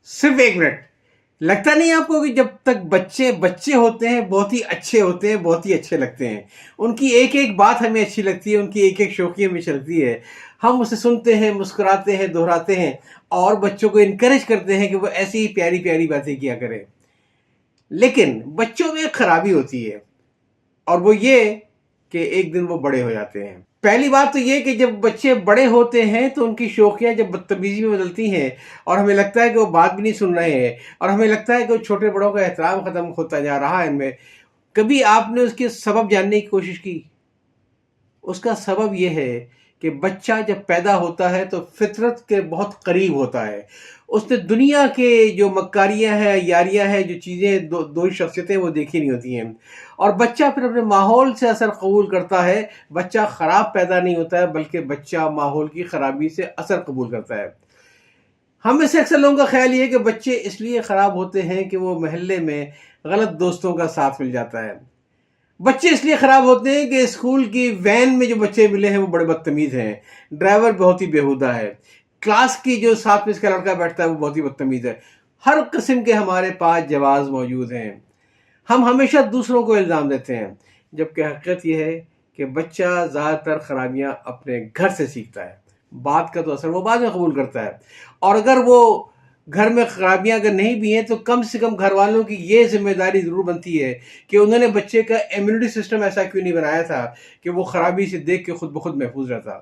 صرف 1 منٹ. لگتا نہیں آپ کو کہ جب تک بچے بچے ہوتے ہیں بہت ہی اچھے ہوتے ہیں، بہت ہی اچھے لگتے ہیں. ان کی ایک ایک بات ہمیں اچھی لگتی ہے، ان کی ایک ایک شوخی ہمیں اچھی لگتی ہے. ہم اسے سنتے ہیں، مسکراتے ہیں، دہراتے ہیں اور بچوں کو انکریج کرتے ہیں کہ وہ ایسی ہی پیاری پیاری باتیں کیا کریں. لیکن بچوں میں ایک خرابی ہوتی ہے اور وہ یہ کہ ایک دن وہ بڑے ہو جاتے ہیں. پہلی بات تو یہ کہ جب بچے بڑے ہوتے ہیں تو ان کی شوخیاں جب بدتمیزی میں بدلتی ہیں اور ہمیں لگتا ہے کہ وہ بات بھی نہیں سن رہے ہیں اور ہمیں لگتا ہے کہ وہ چھوٹے بڑوں کا احترام ختم ہوتا جا رہا ہے ان میں. کبھی آپ نے اس کے سبب جاننے کی کوشش کی؟ اس کا سبب یہ ہے کہ بچہ جب پیدا ہوتا ہے تو فطرت کے بہت قریب ہوتا ہے. اس نے دنیا کے جو مکاریاں ہیں، یاریاں ہیں، جو چیزیں دو شخصیتیں وہ دیکھی نہیں ہوتی ہیں. اور بچہ پھر اپنے ماحول سے اثر قبول کرتا ہے. بچہ خراب پیدا نہیں ہوتا ہے بلکہ بچہ ماحول کی خرابی سے اثر قبول کرتا ہے. ہم میں سے اکثر لوگوں کا خیال یہ ہے کہ بچے اس لیے خراب ہوتے ہیں کہ وہ محلے میں غلط دوستوں کا ساتھ مل جاتا ہے. بچے اس لیے خراب ہوتے ہیں کہ اسکول کی وین میں جو بچے ملے ہیں وہ بڑے بدتمیز ہیں، ڈرائیور بہت ہی بیہودہ ہے، کلاس کی جو ساتھ میں اس کا لڑکا بیٹھتا ہے وہ بہت ہی بدتمیز ہے. ہر قسم کے ہمارے پاس جواز موجود ہیں. ہم ہمیشہ دوسروں کو الزام دیتے ہیں جبکہ حقیقت یہ ہے کہ بچہ زیادہ تر خرابیاں اپنے گھر سے سیکھتا ہے. بات کا تو اثر وہ بعد میں قبول کرتا ہے. اور اگر وہ گھر میں خرابیاں اگر نہیں بھی ہیں تو کم سے کم گھر والوں کی یہ ذمہ داری ضرور بنتی ہے کہ انہوں نے بچے کا امیونٹی سسٹم ایسا کیوں نہیں بنایا تھا کہ وہ خرابی سے دیکھ کے خود بخود محفوظ رہتا.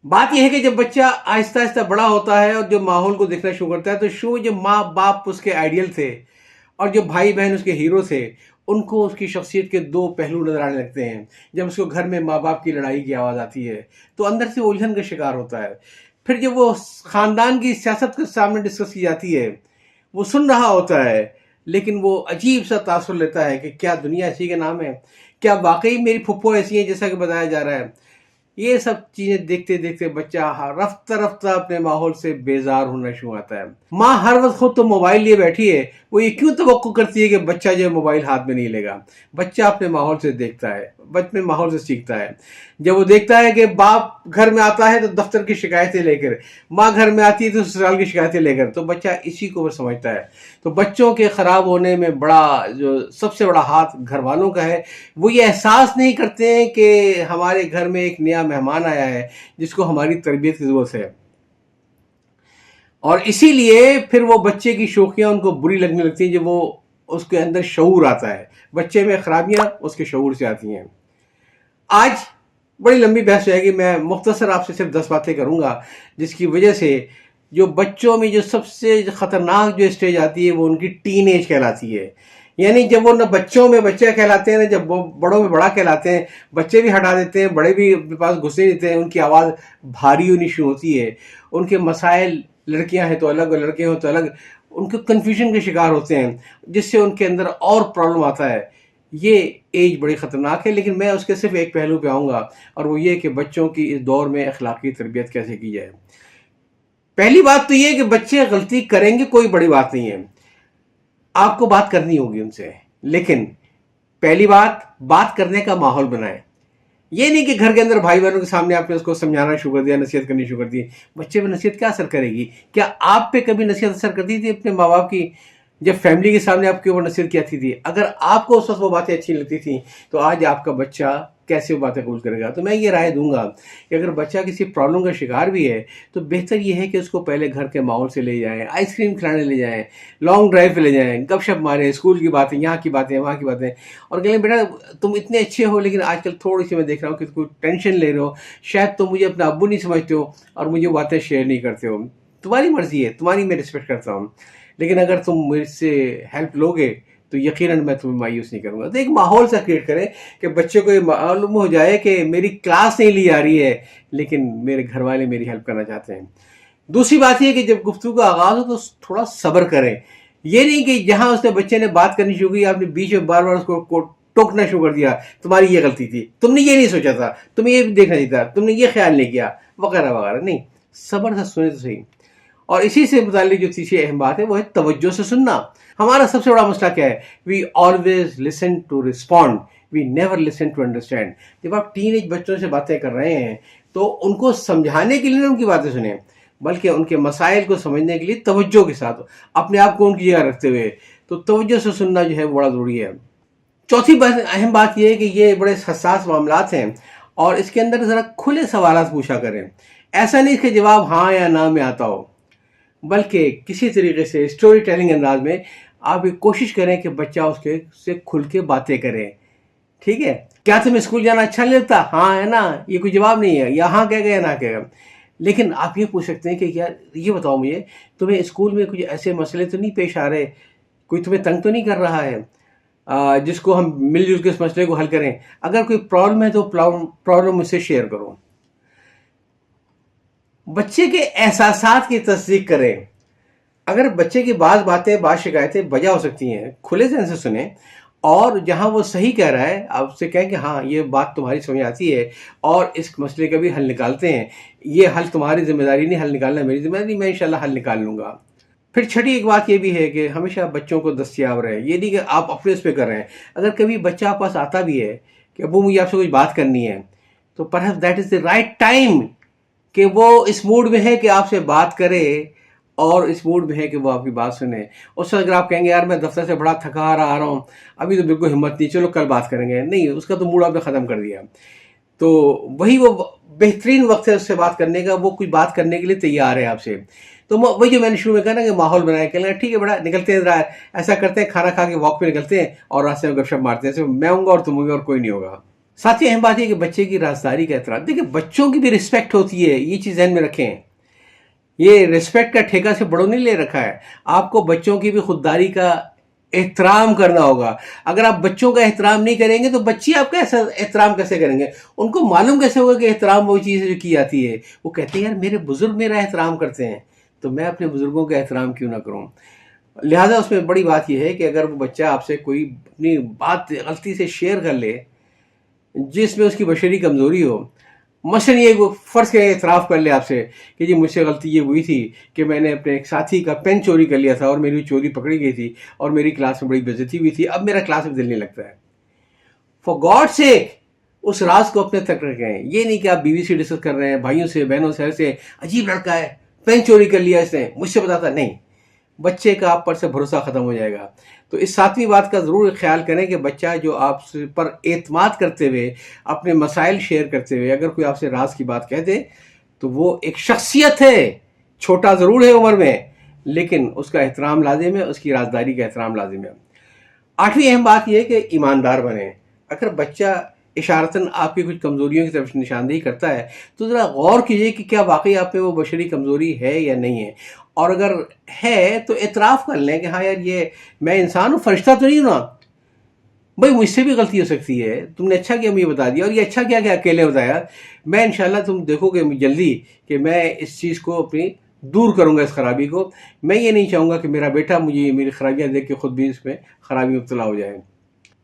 بات یہ ہے کہ جب بچہ آہستہ آہستہ بڑا ہوتا ہے اور جو ماحول کو دیکھنا شروع کرتا ہے تو جو ماں باپ اس کے آئیڈیل تھے اور جو بھائی بہن اس کے ہیرو تھے ان کو اس کی شخصیت کے 2 پہلو نظر آنے لگتے ہیں. جب اس کو گھر میں ماں باپ کی لڑائی کی آواز آتی ہے تو اندر سے الجھن کا شکار ہوتا ہے. پھر جب وہ خاندان کی سیاست کے سامنے ڈسکس کی جاتی ہے وہ سن رہا ہوتا ہے لیکن وہ عجیب سا تاثر لیتا ہے کہ کیا دنیا ایسی کا نام ہے، کیا واقعی میری پھپھو ایسی ہیں جیسا کہ بتایا جا رہا ہے. یہ سب چیزیں دیکھتے دیکھتے بچہ رفتہ رفتہ اپنے ماحول سے بیزار ہونا شروع ہوتا ہے. ماں ہر وقت خود تو موبائل لیے بیٹھی ہے، وہ یہ کیوں توقع کرتی ہے کہ بچہ جو موبائل ہاتھ میں نہیں لے گا؟ بچہ اپنے ماحول سے دیکھتا ہے، اپنے ماحول سے سیکھتا ہے. جب وہ دیکھتا ہے کہ باپ گھر میں آتا ہے تو دفتر کی شکایتیں لے کر، ماں گھر میں آتی ہے تو سسرال کی شکایتیں لے کر، تو بچہ اسی کو وہ سمجھتا ہے. تو بچوں کے خراب ہونے میں جو سب سے بڑا ہاتھ گھر والوں کا ہے. وہ یہ احساس نہیں کرتے ہیں کہ ہمارے گھر میں ایک نیا مہمان آیا ہے جس کو ہماری تربیت کی ضرورت ہے. اور اسی لیے پھر وہ بچے کی شوخیاں ان کو بری لگنے لگتی ہیں جب وہ اس کے اندر شعور آتا ہے. بچے میں خرابیاں اس کے شعور سے آتی ہیں. آج بڑی لمبی بحث جائے گی، میں مختصر آپ سے صرف 10 باتیں کروں گا جس کی وجہ سے جو بچوں میں جو سب سے خطرناک جو اسٹیج آتی ہے وہ ان کی ٹین ایج کہلاتی ہے. یعنی جب وہ نہ بچوں میں بچے کہلاتے ہیں نہ جب وہ بڑوں میں بڑا کہلاتے ہیں. بچے بھی ہٹا دیتے ہیں، بڑے بھی اپنے پاس گھسے دیتے ہیں، ان کی آواز بھاری ہونی شروع ہوتی ہے. ان کے مسائل، لڑکیاں ہیں تو الگ اور لڑکے ہوں تو الگ، ان کے کنفیوژن کے شکار ہوتے ہیں جس سے ان کے اندر اور پرابلم آتا ہے. یہ ایج بڑی خطرناک ہے لیکن میں اس کے صرف ایک پہلو پہ آؤں گا اور وہ یہ کہ بچوں کی اس دور میں اخلاقی تربیت کیسے کی جائے. پہلی بات تو یہ کہ بچے غلطی کریں گے، کوئی بڑی بات نہیں ہے، آپ کو بات کرنی ہوگی ان سے. لیکن پہلی بات کرنے کا ماحول بنائیں. یہ نہیں کہ گھر کے اندر بھائی بہنوں کے سامنے آپ نے اس کو سمجھانا شروع کر دیا، نصیحت کرنی شروع کر دی. بچے پہ نصیحت کیا اثر کرے گی؟ کیا آپ پہ کبھی نصیحت اثر کرتی تھی اپنے ماں باپ کی جب فیملی کے سامنے آپ کے اوپر نصیحت کی آتی تھی؟ اگر آپ کو اس وقت وہ باتیں اچھی لگتی تھیں تو آج آپ کا بچہ کیسے وہ باتیں قبول کرے گا؟ تو میں یہ رائے دوں گا کہ اگر بچہ کسی پرابلم کا شکار بھی ہے تو بہتر یہ ہے کہ اس کو پہلے گھر کے ماحول سے لے جائیں، آئس کریم کھلانے لے جائیں، لانگ ڈرائیو پہ لے جائیں، گپ شپ ماریں، اسکول کی باتیں، یہاں کی باتیں، وہاں کی باتیں، اور کہیں بیٹا تم اتنے اچھے ہو لیکن آج کل تھوڑی سی میں دیکھ رہا ہوں کہ کوئی ٹینشن لے رہے ہو، شاید تم مجھے اپنا ابو نہیں سمجھتے ہو اور مجھے باتیں شیئر نہیں کرتے ہو. تمہاری مرضی ہے، تمہاری میں رسپیکٹ کرتا ہوں، لیکن اگر تم مجھ سے ہیلپ لوگے تو یقیناً میں تمہیں مایوس نہیں کروں گا. تو ایک ماحول سا کریٹ کریں کہ بچے کو یہ معلوم ہو جائے کہ میری کلاس نہیں لی آ رہی ہے لیکن میرے گھر والے میری ہیلپ کرنا چاہتے ہیں. دوسری بات یہ کہ جب گفتگو کا آغاز ہو تو تھوڑا صبر کریں. یہ نہیں کہ جہاں اس نے بچے نے بات کرنی شروع کی آپ نے بیچ میں بار بار اس کو ٹوکنا شروع کر دیا، تمہاری یہ غلطی تھی، تم نے یہ نہیں سوچا تھا، تمہیں یہ دیکھنا نہیں تھا، تم نے یہ خیال نہیں کیا، وغیرہ وغیرہ. نہیں، صبر سے سنے تو صحیح. اور اسی سے متعلق جو تیسری اہم بات ہے وہ ہے توجہ سے سننا. ہمارا سب سے بڑا مسئلہ کیا ہے؟ We always listen to respond, we never listen to understand. جب آپ ٹین ایج بچوں سے باتیں کر رہے ہیں تو ان کو سمجھانے کے لیے ان کی باتیں سنیں، بلکہ ان کے مسائل کو سمجھنے کے لیے توجہ کے ساتھ اپنے آپ کو ان کی جگہ رکھتے ہوئے تو توجہ سے سننا جو ہے وہ بڑا ضروری ہے۔ چوتھی اہم بات یہ ہے کہ یہ بڑے حساس معاملات ہیں اور اس کے اندر ذرا کھلے سوالات پوچھا کریں۔ ایسا نہیں کہ جواب ہاں یا نہ میں آتا ہو، بلکہ کسی طریقے سے اسٹوری ٹیلنگ انداز میں آپ یہ کوشش کریں کہ بچہ اس کے سے کھل کے باتیں کرے۔ ٹھیک ہے، کیا تمہیں اسکول جانا اچھا نہیں لگتا؟ ہاں ہے نا، یہ کوئی جواب نہیں ہے، یا ہاں کہہ گیا یا نہ کہے گا۔ لیکن آپ یہ پوچھ سکتے ہیں کہ یار یہ بتاؤ مجھے، تمہیں اسکول میں کچھ ایسے مسئلے تو نہیں پیش آ رہے، کوئی تمہیں تنگ تو نہیں کر رہا ہے جس کو ہم مل جل کے اس مسئلے کو حل کریں؟ اگر کوئی پرابلم ہے تو پرابلم مجھ سے شیئر کرو۔ بچے کے احساسات کی تصدیق کریں۔ اگر بچے کی بعض باتیں، بعض شکایتیں بجا ہو سکتی ہیں، کھلے ذہن سے سنیں، اور جہاں وہ صحیح کہہ رہا ہے آپ اسے کہیں کہ ہاں یہ بات تمہاری سمجھ آتی ہے اور اس مسئلے کا بھی حل نکالتے ہیں، یہ حل تمہاری ذمہ داری نہیں، حل نکالنا میری ذمہ داری، میں انشاءاللہ حل نکال لوں گا۔ پھر چھٹی ایک بات یہ بھی ہے کہ ہمیشہ بچوں کو دستیاب رہے، یہ نہیں کہ آپ اپنے اس پہ کر رہے ہیں۔ اگر کبھی بچہ آپ پاس آتا بھی ہے کہ ابو مجھے آپ سے کچھ بات کرنی ہے، تو perhaps that is the right time کہ وہ اس موڈ میں ہے کہ آپ سے بات کرے اور اس موڈ میں ہے کہ وہ آپ کی بات سنے۔ اس وقت اگر آپ کہیں گے یار میں دفتر سے بڑا تھکا آ رہا ہوں، ابھی تو بالکل ہمت نہیں، چلو کل بات کریں گے، نہیں، اس کا تو موڈ آپ نے ختم کر دیا۔ تو وہی وہ بہترین وقت ہے اس سے بات کرنے کا، وہ کچھ بات کرنے کے لیے تیار ہے آپ سے۔ تو وہی جو میں نے شروع میں کہا نا کہ ماحول بنایا کہ ٹھیک ہے بڑا نکلتے ہیں، ذرا ایسا کرتے ہیں کھانا کھا کے واک پہ نکلتے ہیں اور راستے میں گپ شپ مارتے ہیں، صرف میں ہوں گا اور تم ہوں گے اور کوئی نہیں ہوگا۔ ساتھ ہی اہم بات یہ کہ بچے کی رازداری کا احترام، دیکھیں بچوں کی بھی رسپیکٹ ہوتی ہے، یہ چیز ذہن میں رکھیں۔ یہ رسپیکٹ کا ٹھیکہ سے بڑوں نہیں لے رکھا ہے، آپ کو بچوں کی بھی خودداری کا احترام کرنا ہوگا۔ اگر آپ بچوں کا احترام نہیں کریں گے تو بچے آپ کا احترام کیسے کریں گے؟ ان کو معلوم کیسے ہوگا کہ احترام وہ چیز ہے جو کی جاتی ہے؟ وہ کہتے ہیں یار میرے بزرگ میرا احترام کرتے ہیں تو میں اپنے بزرگوں کا احترام کیوں نہ کروں؟ لہٰذا اس میں بڑی بات یہ ہے کہ اگر وہ بچہ آپ سے کوئی اپنی بات غلطی سے شیئر کر لے جس میں اس کی بشری کمزوری ہو، مثلاً یہ فرض کے اعتراف کر لے آپ سے کہ جی مجھ سے غلطی یہ ہوئی تھی کہ میں نے اپنے ایک ساتھی کا پین چوری کر لیا تھا اور میری چوری پکڑی گئی تھی اور میری کلاس میں بڑی بے عزتی ہوئی تھی، اب میرا کلاس میں دل نہیں لگتا ہے۔ فار گاڈ سیک اس راز کو اپنے تک رکھیں۔ یہ نہیں کہ آپ بیوی سے ڈسکس کر رہے ہیں، بھائیوں سے، بہنوں سے، عجیب لڑکا ہے، پین چوری کر لیا اس نے، مجھ سے بتاتا نہیں، بچے کا آپ پر سے بھروسہ ختم ہو جائے گا۔ تو اس ساتویں بات کا ضرور خیال کریں کہ بچہ جو آپ پر اعتماد کرتے ہوئے، اپنے مسائل شیئر کرتے ہوئے اگر کوئی آپ سے راز کی بات کہہ دے تو وہ ایک شخصیت ہے، چھوٹا ضرور ہے عمر میں لیکن اس کا احترام لازم ہے، اس کی رازداری کا احترام لازم ہے۔ آٹھویں اہم بات یہ ہے کہ ایماندار بنیں۔ اگر بچہ اشارتاً آپ کی کچھ کمزوریوں کی طرف نشاندہی کرتا ہے تو ذرا غور کیجئے کہ کیا واقعی آپ میں وہ بشری کمزوری ہے یا نہیں ہے، اور اگر ہے تو اعتراف کر لیں کہ ہاں یار یہ میں انسان ہوں، فرشتہ تو نہیں ہوں نا، بھائی مجھ سے بھی غلطی ہو سکتی ہے، تم نے اچھا کیا مجھے بتا دیا، اور یہ اچھا کیا کہ اکیلے بتایا، میں انشاءاللہ تم دیکھو گے جلدی کہ میں اس چیز کو اپنی دور کروں گا، اس خرابی کو۔ میں یہ نہیں چاہوں گا کہ میرا بیٹا مجھے میری خرابیاں دیکھ کے خود بھی اس میں خرابی مبتلا ہو جائے۔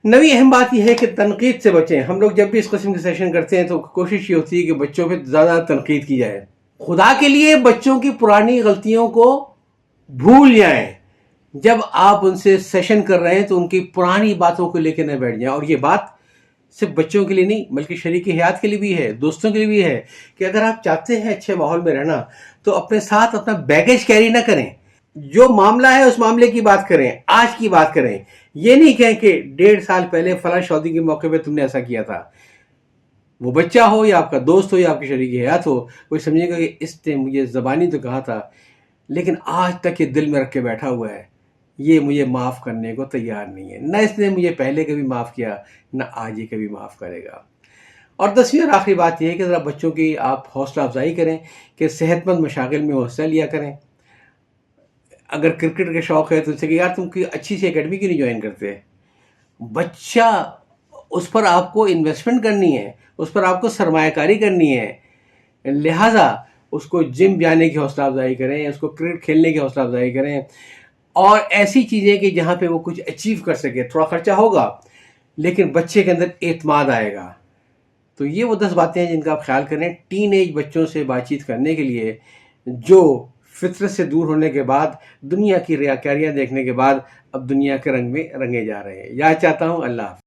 نویں اہم بات یہ ہے کہ تنقید سے بچیں۔ ہم لوگ جب بھی اس قسم کے سیشن کرتے ہیں تو کوشش یہ ہوتی ہے کہ بچوں پہ زیادہ تنقید کی جائے۔ خدا کے لیے بچوں کی پرانی غلطیوں کو بھول جائیں۔ جب آپ ان سے سیشن کر رہے ہیں تو ان کی پرانی باتوں کو لے کے نہ بیٹھ جائیں، اور یہ بات صرف بچوں کے لیے نہیں بلکہ شریک حیات کے لیے بھی ہے، دوستوں کے لیے بھی ہے، کہ اگر آپ چاہتے ہیں اچھے ماحول میں رہنا تو اپنے ساتھ اپنا بیگیج کیری نہ کریں۔ جو معاملہ ہے اس معاملے کی بات کریں، آج کی بات کریں، یہ نہیں کہیں کہ 1.5 سال پہلے فلاں شادی کے موقع پہ تم نے ایسا کیا تھا۔ وہ بچہ ہو یا آپ کا دوست ہو یا آپ کی شریک حیات ہو، کوئی سمجھے گا کہ اس نے مجھے زبانی تو کہا تھا لیکن آج تک یہ دل میں رکھ کے بیٹھا ہوا ہے، یہ مجھے معاف کرنے کو تیار نہیں ہے، نہ اس نے مجھے پہلے کبھی معاف کیا نہ آج یہ کبھی معاف کرے گا۔ اور 10ویں اور آخری بات یہ ہے کہ ذرا بچوں کی آپ حوصلہ افزائی کریں کہ صحت مند مشاغل میں وہ حصہ لیا کریں۔ اگر کرکٹ کا شوق ہے تو اسے کہ یار تم کی اچھی سی اکیڈمی کیوں نہیں جوائن کرتے؟ بچہ اس پر آپ کو انویسٹمنٹ کرنی ہے، اس پر آپ کو سرمایہ کاری کرنی ہے، لہٰذا اس کو جم جانے کی حوصلہ افزائی کریں، اس کو کرکٹ کھیلنے کی حوصلہ افزائی کریں، اور ایسی چیزیں کہ جہاں پہ وہ کچھ اچیو کر سکے۔ تھوڑا خرچہ ہوگا لیکن بچے کے اندر اعتماد آئے گا۔ تو یہ وہ 10 باتیں ہیں جن کا آپ خیال کریں ٹین ایج بچوں سے بات چیت کرنے کے لیے، جو فطرت سے دور ہونے کے بعد، دنیا کی ریاکاریاں دیکھنے کے بعد اب دنیا کے رنگ میں رنگے جا رہے ہیں۔ یاد چاہتا ہوں۔ اللہ حافظ۔